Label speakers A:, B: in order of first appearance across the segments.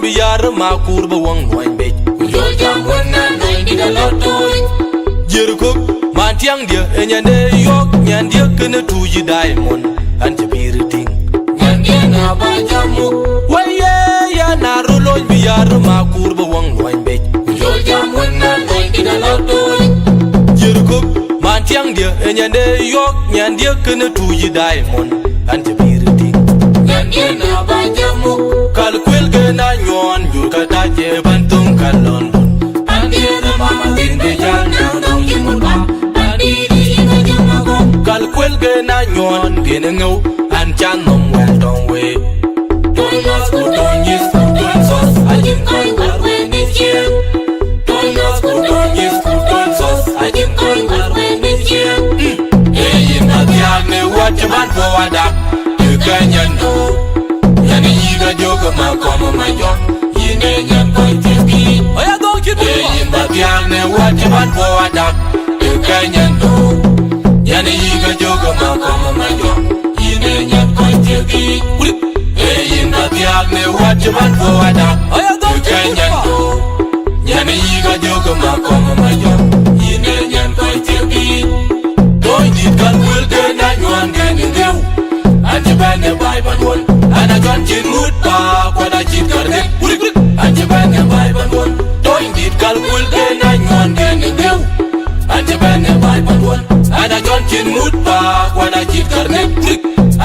A: biyar ma kurba wang noin be
B: Yo jam wana noy di da lotoy
A: Jirkuk mantiang dia enyane yok nyan dia kena tuji diamond anje biriting
B: Nyan dia na ba jamu
A: Waye ya narulo biyar ma kurba wang noin be
B: Yo jam wana noy di da lotoy
A: Jirkuk mantiang dia enyane yok nyan dia kena tuji diamond anje biriting
B: Nyan dia na ba jamu
A: Kal kwel gena nyon jur kata je bantung kal London
B: Andi da mama tin de jal na dong jimun ba Andi di ina jama gom
A: Kal kwel gena nyon gena ngau an chan nom well dong we
B: Toy nos ku toy yes ku toy sos Ajim koi war we ni chien Toy nos ku toy yes ku toy sos Ajim koi war we ni chien
A: Eyin atyag ne wachaban po wadak Yukanyan
B: No Yani yiga joga ma koma ma jom Yine nyan koi tiki
A: Oya gong chit
B: Eyin
A: Atyag ne wachaban po wadak Yukanyan
B: No Yani yiga joga ma koma ma jom Yine nyan koi tiki
A: Eyin atyag ne wachaban po wadak Oya gong
B: Yukanyan no Yani yiga joga ma koma ma jom Yine nyan koi tiki
A: Toy dit kal kwel gena nyon gena ngau Anje bane bai banwon Ana jon chin mut pa Kwada chin karne Anje bane bai banwon Toy dit kal kwel gena nyon gena ngau Anje bane bai banwon Ana jon chin mut pa Kwada chin karne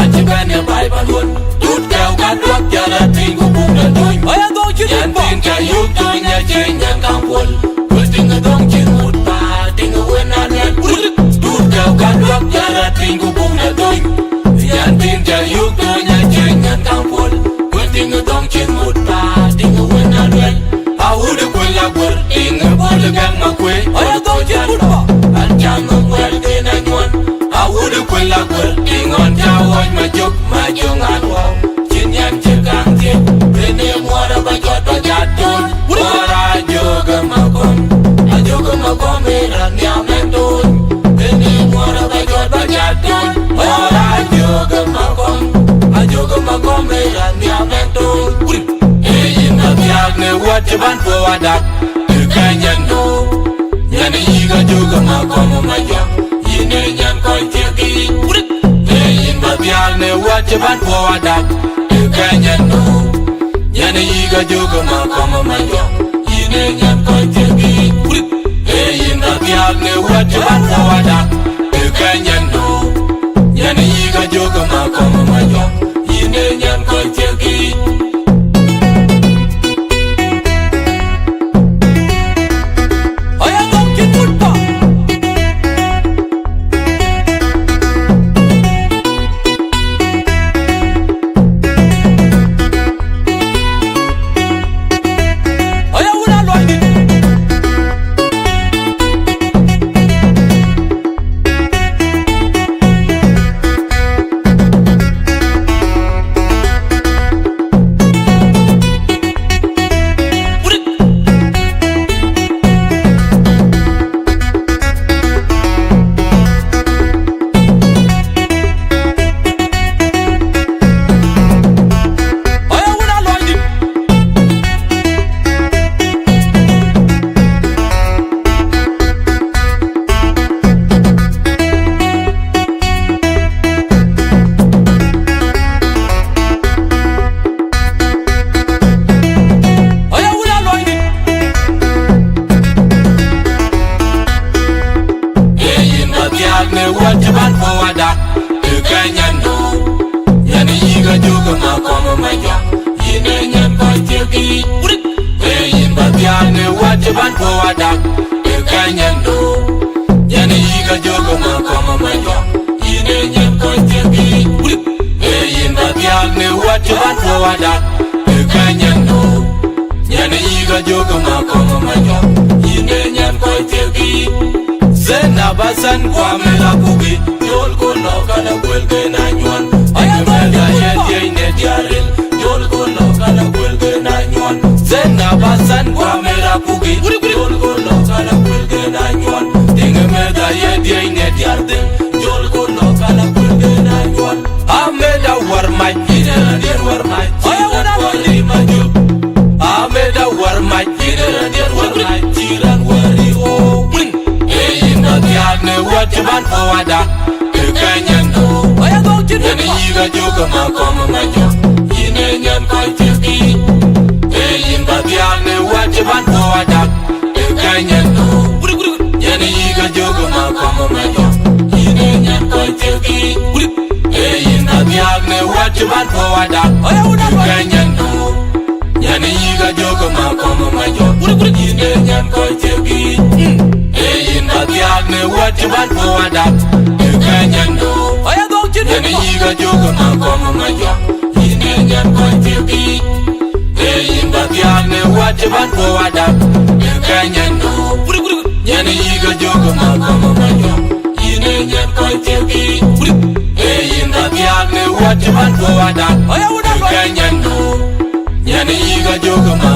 A: Anje bane bai banwon Tut kau kadwak jara tingu bunda toy Oya gong chit
B: Yan tin ka yuk to nya chen nyan kang pol Kul tinga dong chin mut pa Tinga wena net Tut kau kadwak jara tingu bunda toy Yan tin ka yuk to nya chen nyan kang pol Kul tinga dong chin mut pa Tinga wena net
A: Awude kwel la kwel
B: Tinga bol gang ma kwe
A: Oya gong chit mut pa
B: An jam ngom wel kena nyuan
A: Awude kwel la kwel
B: Ingon jawoj ma jok ma jongan wow Chin yan chekang tie Bene muara ba jot ba jatun Muara joga ma kom A joga ma kom iran ya mentun Bene muara ba jot ba jatun Muara joga ma kom A joga ma kom iran ya mentun Eyin na
A: Atyag ne wachaban po wadak
B: Yukanyan no Yani yiga joga ma kom ma jok Yine nyan koi tiki Eyin na
A: Atyag ne wachaban po wadak
B: Yukanyan no Yani yiga joga ma koma ma jom Yine nyan koi tiki Eyin na
A: Atyag ne wachaban po wadak
B: Yukanyan no Yani yiga joga ma koma ma jom Yine nyan koi tiki
A: Oya gong chit mut pa Oya una loy dit Oya una loy dit Oya una loy dit
B: Eyin na tiag ne wachaban po wadak Yukanyan no Yani yiga joga ma koma ma jom Yine nyan koi tiki Eyin na tiag ne wachaban po wadak Yukanyan no Yani yiga joga ma koma ma jom Yine nyan koi tiki Eyin na tiag ne wachaban po wadak Yukanyan no Yani yiga joga ma koma ma jom Yine nyan koi tiki
A: Zena basan kwa mela kugi
B: Jol ko no kana kwel ke na nyuan
A: Oya
B: Aya
A: gong
B: meda
A: chit
B: ye
A: mut pa
B: ye ne diaril Jol ko no kana kwel ke na nyuan
A: Zena basan kwa
B: Kwa mera kugi Jol ko no kana kwel ke na nyuan Tinga meda ye ne diardin Jol ko no kana kwel ke na nyuan
A: Ameda war mai
B: Ine na dir war mai
A: Oya una
B: Ina
A: loy
B: kwa li ma jup what you want for wada. You can't know. Yan yiga joga ma koma ma jo. Yine nyan koi tiki. In bagyane what you want for wada. You can't know. Yan yiga joga ma koma ma jo. Yine nyan koi tiki. In bagyane what you want for wada. You can't know. Yan yiga joga ma koma ma jo. Yine nyan koi tiki. In bagyane what you want for wada. You can't know. Yan yiga joga ma koma ma jo. Yine nyan koi tiki. In bagyane what you want for wada. You can't know. Yan yiga joga ma koma ma jo. Yine nyan koi tiki. In bagyane what you want for wada. You can't know. Yan yiga joga ma